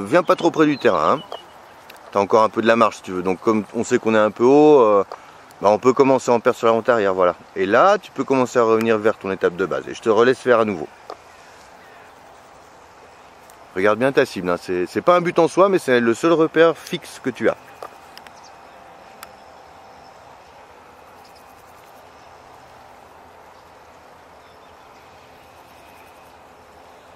viens pas trop près du terrain. Hein. Tu as encore un peu de la marche si tu veux. Donc comme on sait qu'on est un peu haut, on peut commencer à en perdre sur la route arrière. Voilà. Et là, tu peux commencer à revenir vers ton étape de base. Et je te relaisse faire à nouveau. Regarde bien ta cible. Hein. C'est pas un but en soi, mais c'est le seul repère fixe que tu as.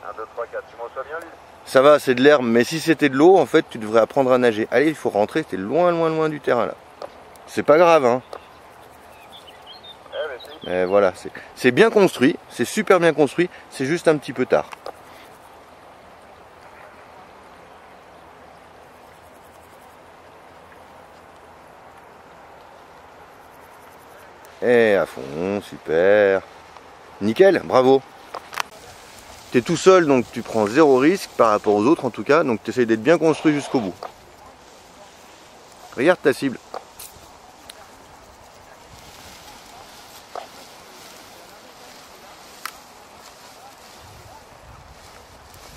1, 2, 3, 4, tu m'en sois bien lu. Ça va, c'est de l'herbe, mais si c'était de l'eau, en fait, tu devrais apprendre à nager. Allez, il faut rentrer, t'es loin, loin, loin du terrain, là. C'est pas grave, hein. Mais voilà, c'est bien construit, c'est super bien construit, c'est juste un petit peu tard. Et à fond, super. Nickel, bravo. Tu es tout seul, donc tu prends zéro risque par rapport aux autres en tout cas, donc tu essayes d'être bien construit jusqu'au bout. Regarde ta cible.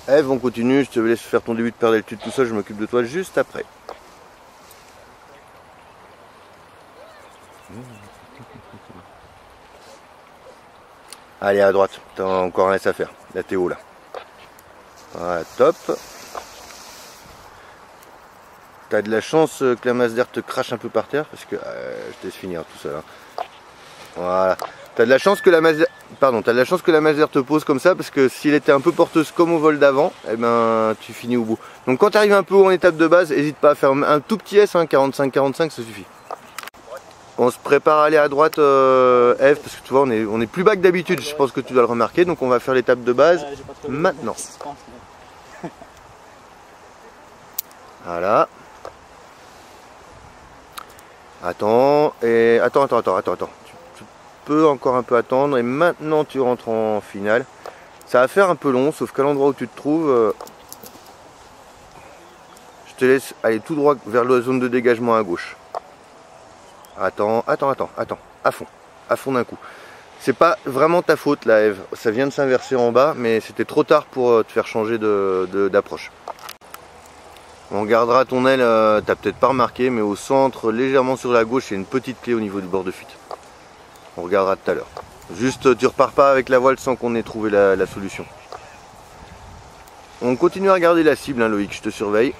Eve, on continue, je te laisse faire ton début de perte d'altitude tout seul, je m'occupe de toi juste après. Allez, à droite, t'as encore un S à faire, là t'es haut là. Voilà, top. T'as de la chance que la masse d'air te crache un peu par terre, parce que je te laisse finir tout seul. Hein. Voilà. T'as de la chance que la masse d'air... Pardon, t'as de la chance que la masse d'air te pose comme ça, parce que s'il était un peu porteuse comme au vol d'avant, eh ben tu finis au bout. Donc quand tu arrives un peu haut en étape de base, n'hésite pas à faire un tout petit S, hein, 45-45, ça suffit. On se prépare à aller à droite, Eve, parce que tu vois, on est plus bas que d'habitude, je pense que tu dois le remarquer, donc on va faire l'étape de base maintenant. Voilà. Attends, et attends. Tu peux encore un peu attendre, et maintenant tu rentres en finale. Ça va faire un peu long, sauf qu'à l'endroit où tu te trouves, je te laisse aller tout droit vers la zone de dégagement à gauche. Attends, à fond d'un coup. C'est pas vraiment ta faute là, Eve, ça vient de s'inverser en bas, mais c'était trop tard pour te faire changer d'approche. On gardera ton aile, t'as peut-être pas remarqué, mais au centre, légèrement sur la gauche, il y a une petite clé au niveau du bord de fuite. On regardera tout à l'heure. Juste, tu repars pas avec la voile sans qu'on ait trouvé la solution. On continue à regarder la cible, hein, Loïc, je te surveille.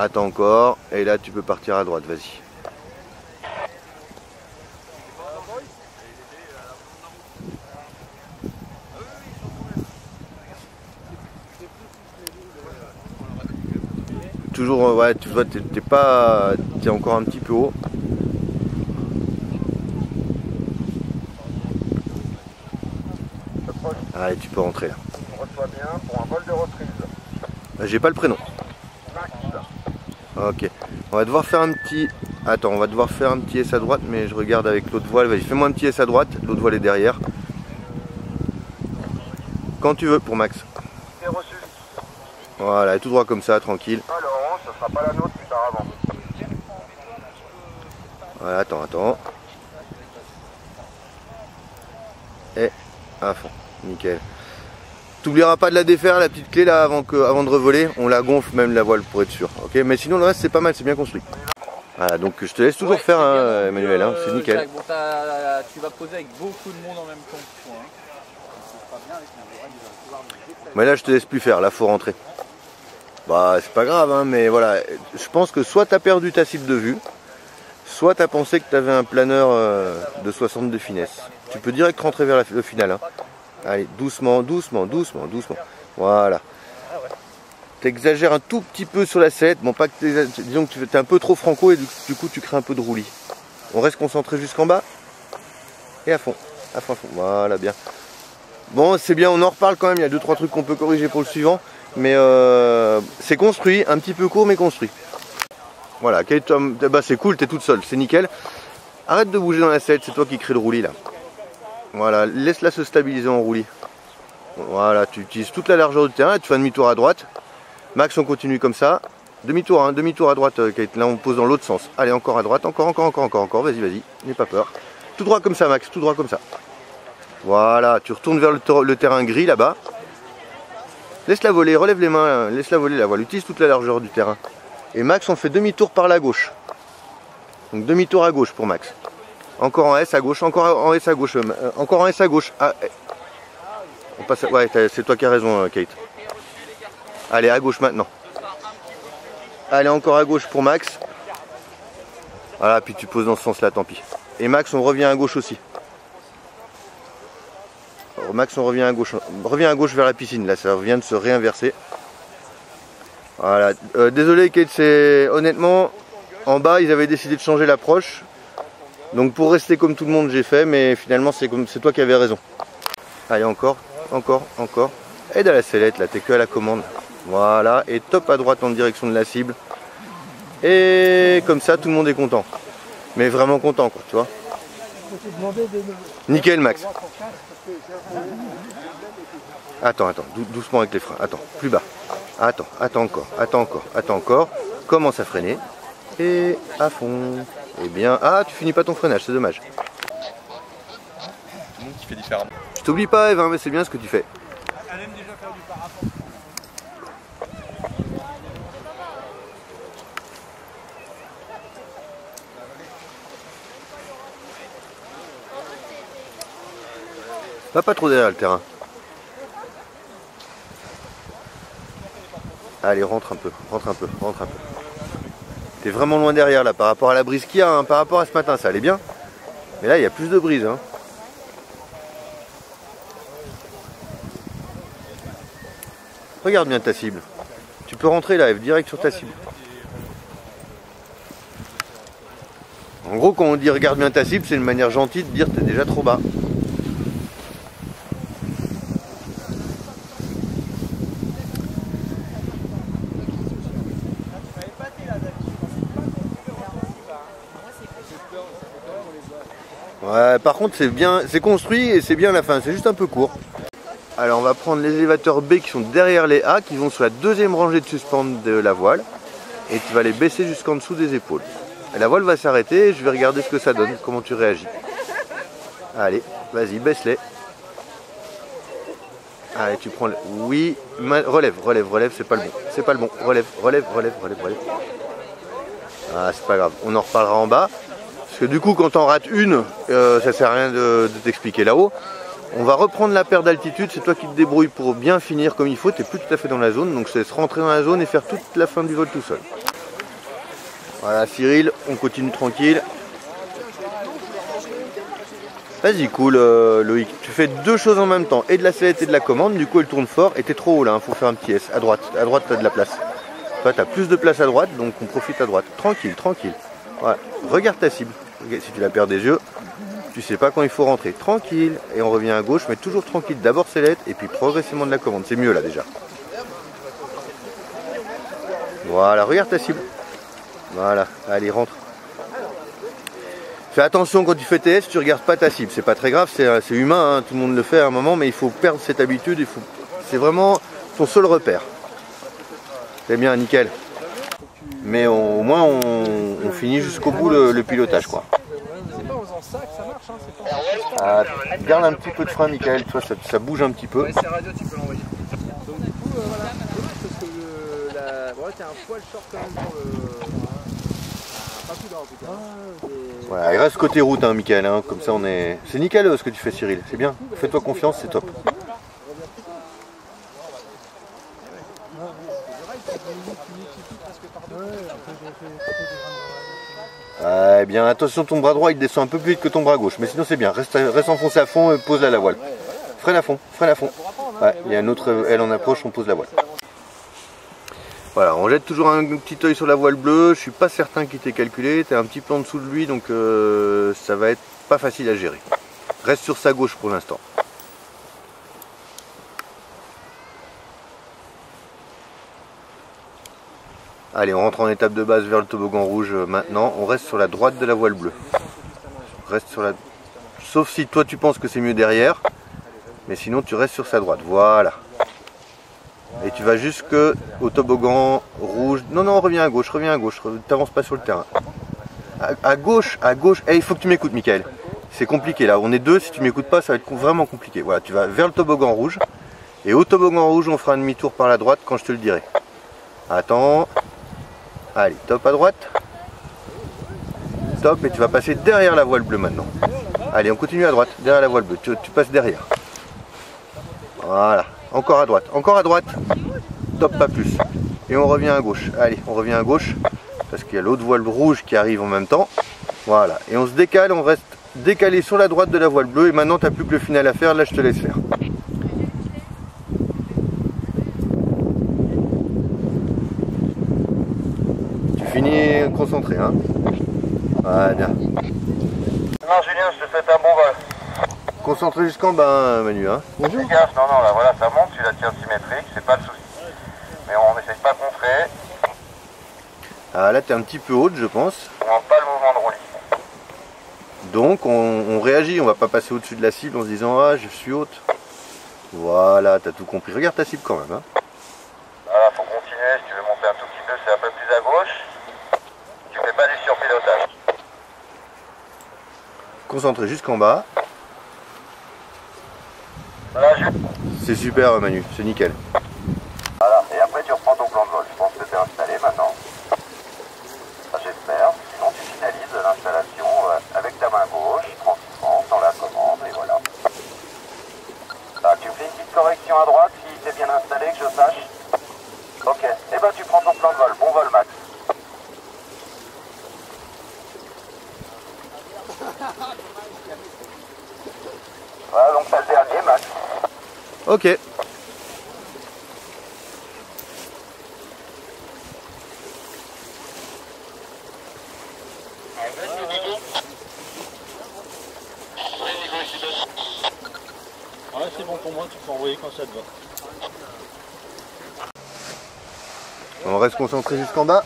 Attends encore, et là tu peux partir à droite, vas-y. Toujours, ouais, tu vois, t'es encore un petit peu haut. Allez, tu peux rentrer là. On reçoit bien pour un vol de reprise. J'ai pas le prénom. Ok, on va devoir faire un petit... Attends, on va devoir faire un petit S à droite, mais je regarde avec l'autre voile. Vas-y, fais-moi un petit S à droite, l'autre voile est derrière. Quand tu veux pour Max. C'est reçu. Voilà, tout droit comme ça, tranquille. Alors, ce sera pas la nôtre plus tard avant. Voilà, attends. Et à fond, nickel. T'oublieras pas de la défaire, la petite clé là, avant de revoler. On la gonfle même la voile pour être sûr. Ok, mais sinon le reste c'est pas mal, c'est bien construit. Voilà, donc je te laisse toujours faire, hein, Emmanuel, hein, c'est nickel. Jacques, bon, tu vas poser avec beaucoup de monde en même temps. Mais là je te laisse plus faire, là faut rentrer. Bah c'est pas grave, hein, mais voilà, je pense que soit t'as perdu ta cible de vue, soit t'as pensé que t'avais un planeur de 60 de finesse. Tu peux direct rentrer vers le final. Hein. Allez, doucement. Voilà. T'exagères un tout petit peu sur la sellette. Bon, pas que disons que tu es un peu trop franco et du coup tu crées un peu de roulis. On reste concentré jusqu'en bas. Et à fond. Voilà, bien. Bon, c'est bien, on en reparle quand même. Il y a 2-3 trucs qu'on peut corriger pour le suivant. Mais c'est construit, un petit peu court mais construit. Voilà, bah, c'est cool, t'es toute seule, c'est nickel. Arrête de bouger dans la sellette, c'est toi qui crée le roulis là. Voilà, laisse-la se stabiliser en roulis. Voilà, tu utilises toute la largeur du terrain et tu fais un demi-tour à droite. Max, on continue comme ça. Demi-tour, hein, demi-tour à droite, Kate. Là, on pose dans l'autre sens. Allez, encore à droite, encore. Vas-y, n'aie pas peur. Tout droit comme ça, Max, tout droit comme ça. Voilà, tu retournes vers le terrain gris là-bas. Laisse-la voler, relève les mains, laisse-la voler la voile. Utilise toute la largeur du terrain. Et Max, on fait demi-tour par la gauche. Donc demi-tour à gauche pour Max. Encore en S à gauche, encore en S à gauche, encore en S à gauche. Ah, on passe à... Ouais, c'est toi qui as raison, Kate. Allez, à gauche maintenant. Allez, encore à gauche pour Max. Voilà, puis tu poses dans ce sens-là, tant pis. Et Max, on revient à gauche aussi. Alors, Max, on revient à gauche. Revient à gauche vers la piscine. Là, ça vient de se réinverser. Voilà. Désolé, Kate, c'est honnêtement, en bas, ils avaient décidé de changer l'approche. Donc pour rester comme tout le monde, j'ai fait, mais finalement, c'est toi qui avais raison. Allez, encore, encore, encore. Aide à la sellette, là, t'es que à la commande. Voilà, et top à droite en direction de la cible. Et comme ça, tout le monde est content. Mais vraiment content, quoi, tu vois. Nickel, Max. Attends, doucement avec les freins. Attends, plus bas. Attends encore, attends encore. Commence à freiner. Et à fond. Eh bien, ah, tu finis pas ton freinage, c'est dommage. Tout le monde qui fait différemment. Je t'oublie pas, Eve, hein, mais c'est bien ce que tu fais. Elle aime déjà faire du parapente. Va pas trop derrière le terrain. Allez, rentre un peu. T'es vraiment loin derrière là, par rapport à la brise qu'il y a, hein, par rapport à ce matin, ça allait bien. Mais là, il y a plus de brise. Hein. Regarde bien ta cible. Tu peux rentrer là, Eve, direct sur ta cible. En gros, quand on dit regarde bien ta cible, c'est une manière gentille de dire t'es déjà trop bas. Ouais, par contre c'est bien, c'est construit et c'est bien la fin, c'est juste un peu court. Alors on va prendre les élévateurs B qui sont derrière les A, qui vont sur la deuxième rangée de suspente de la voile. Et tu vas les baisser jusqu'en dessous des épaules. Et la voile va s'arrêter et je vais regarder ce que ça donne, comment tu réagis. Allez, vas-y, baisse-les. Allez, tu prends le... Oui, relève, c'est pas le bon. C'est pas le bon, relève. Ah, c'est pas grave, on en reparlera en bas. Parce que du coup, quand on rate une, ça sert à rien de t'expliquer là-haut. On va reprendre la paire d'altitude, c'est toi qui te débrouilles pour bien finir comme il faut, tu n'es plus tout à fait dans la zone, donc c'est se rentrer dans la zone et faire toute la fin du vol tout seul. Voilà Cyril, on continue tranquille. Vas-y, cool Loïc, tu fais deux choses en même temps, et de la sellette et de la commande, du coup elle tourne fort et t'es trop haut là, faut faire un petit S, à droite t'as de la place. Toi t'as plus de place à droite, donc on profite à droite, tranquille. Voilà, regarde ta cible, si tu la perds des yeux. Tu sais pas quand il faut rentrer, tranquille, et on revient à gauche, mais toujours tranquille, d'abord sellette et puis progressivement de la commande, c'est mieux là déjà. Voilà, regarde ta cible. Voilà, allez rentre. Fais attention quand tu fais TS, tu regardes pas ta cible, c'est pas très grave, c'est humain, hein, tout le monde le fait à un moment, mais il faut perdre cette habitude, c'est vraiment ton seul repère. C'est bien, nickel. Mais au moins on finit jusqu'au bout le pilotage quoi. Ça, que ça marche, hein, c'est pas garde un petit peu de frein, Michael, toi ça bouge un petit peu. Ouais, c'est radio, tu peux l'envoyer. Donc du coup, voilà, parce que ouais, t'es un poil short quand même pour le... Pas plus grand en tout cas. Voilà, il reste côté route, hein, Michael, hein, comme ça on est... C'est nickel ce que tu fais Cyril, c'est bien. Fais-toi confiance, c'est top. Eh bien attention, ton bras droit il descend un peu plus vite que ton bras gauche, mais sinon c'est bien, reste enfoncé à fond et pose là la voile. Freine à fond. Ouais, il y a une autre aile en approche, on pose la voile. Voilà, on jette toujours un petit œil sur la voile bleue, je suis pas certain qu'il t'ait calculé, t'es un petit peu en dessous de lui, donc ça va être pas facile à gérer. Reste sur sa gauche pour l'instant. Allez, on rentre en étape de base vers le toboggan rouge maintenant. On reste sur la droite de la voile bleue. Reste sur la... Sauf si toi tu penses que c'est mieux derrière. Mais sinon tu restes sur sa droite. Voilà. Et tu vas jusqu'au toboggan rouge. Non, reviens à gauche. T'avances pas sur le terrain. À gauche. Eh, il faut que tu m'écoutes, Michael. C'est compliqué là, on est deux, si tu m'écoutes pas ça va être vraiment compliqué. Voilà, tu vas vers le toboggan rouge. Et au toboggan rouge on fera un demi-tour par la droite quand je te le dirai. Attends. Allez, top à droite. Top, et tu vas passer derrière la voile bleue maintenant. Allez, on continue à droite, derrière la voile bleue, tu passes derrière. Voilà, encore à droite, top, pas plus. Et on revient à gauche, allez, on revient à gauche, parce qu'il y a l'autre voile rouge qui arrive en même temps. Voilà, et on se décale, on reste décalé sur la droite de la voile bleue, et maintenant tu n'as plus que le final à faire, là je te laisse faire. Tu finis concentré, hein. Voilà. Non Julien, je te souhaite un bon vol. Concentré jusqu'en bas, Manu. Hein. Bonjour. Fais gaffe, non, là voilà, ça monte, tu la tiens symétrique, c'est pas le souci. Mais on n'essaye pas de contrer. Ah, là, tu es un petit peu haute, je pense. On monte pas le mouvement de roulis. Donc, on réagit, on va pas passer au-dessus de la cible en se disant ah, je suis haute. Voilà, tu as tout compris. Regarde ta cible quand même. Hein. Voilà, faut continuer, si tu veux monter un tout petit peu, c'est un peu plus à gauche. Tu fais pas du surpilotage. Concentré jusqu'en bas. Voilà, c'est super, Manu, c'est nickel. Voilà, et après tu reprends ton plan de vol. Je pense que tu es installé maintenant. Ça, j'espère. Sinon, tu finalises l'installation avec ta main gauche, tranquillement, dans la commande, et voilà. Ah, tu me fais une petite correction à droite si c'est bien installé, que je sache. Ok, et ben tu prends ton plan de vol. Bon vol, Max. Voilà, donc c'est le dernier, Max. Ok. Ouais, c'est bon pour moi, tu peux envoyer quand ça te va. On reste concentré jusqu'en bas.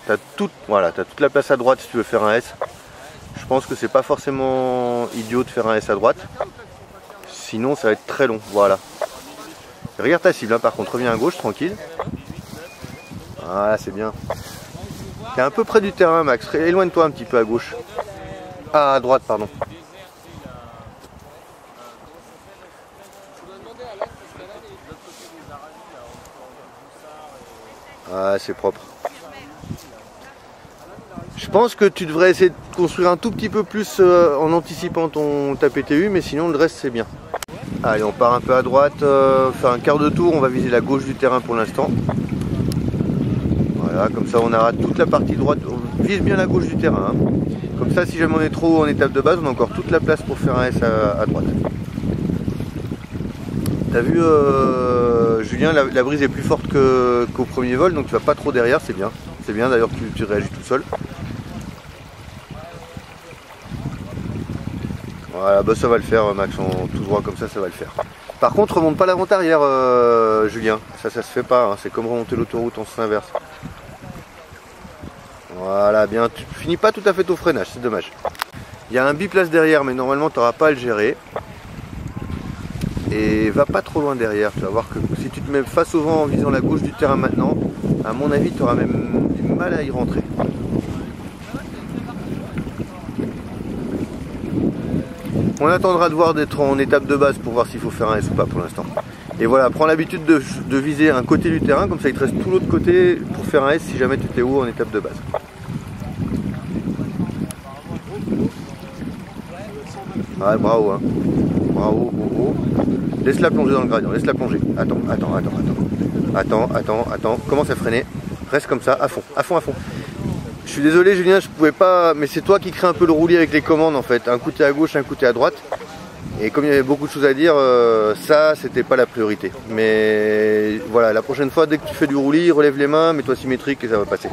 T'as toute la place à droite si tu veux faire un S. Je pense que c'est pas forcément idiot de faire un S à droite. Sinon ça va être très long. Voilà. Regarde ta cible, hein, par contre, reviens à gauche, tranquille. Voilà, c'est bien. T'es un peu près du terrain, Max. Éloigne-toi un petit peu à gauche. Ah, à droite, pardon. Ah, c'est propre. Je pense que tu devrais essayer de construire un tout petit peu plus en anticipant ta PTU, mais sinon le reste c'est bien. Allez, on part un peu à droite, faire un quart de tour, on va viser la gauche du terrain pour l'instant. Voilà, comme ça on aura toute la partie droite, on vise bien la gauche du terrain. Hein. Comme ça, si jamais on est trop haut en étape de base, on a encore toute la place pour faire un S à droite. T'as vu, Julien, la brise est plus forte qu'au premier vol, donc tu vas pas trop derrière, c'est bien. C'est bien d'ailleurs que tu réagis tout seul. Voilà, bah ça va le faire, Max, en tout droit comme ça, ça va le faire. Par contre, remonte pas l'avant-arrière, Julien. Ça se fait pas, hein. C'est comme remonter l'autoroute en sens inverse. Voilà, bien, tu finis pas tout à fait ton freinage, c'est dommage. Il y a un biplace derrière, mais normalement tu n'auras pas à le gérer. Et va pas trop loin derrière, tu vas voir que si tu te mets face au vent en visant la gauche du terrain maintenant, à mon avis tu auras même du mal à y rentrer. On attendra de voir d'être en étape de base pour voir s'il faut faire un S ou pas pour l'instant. Et voilà, prends l'habitude de viser un côté du terrain, comme ça il te reste tout l'autre côté pour faire un S si jamais tu étais haut en étape de base. Ouais, bravo, hein. Bravo, oh. Laisse-la plonger dans le gradient, laisse-la plonger. Attends. Commence à freiner. Reste comme ça, à fond. Je suis désolé, Julien, je pouvais pas... Mais c'est toi qui crée un peu le roulis avec les commandes, en fait. Un coup t'es à gauche, un coup t'es à droite. Et comme il y avait beaucoup de choses à dire, ça, c'était pas la priorité. Mais voilà, la prochaine fois, dès que tu fais du roulis, relève les mains, mets-toi symétrique et ça va passer.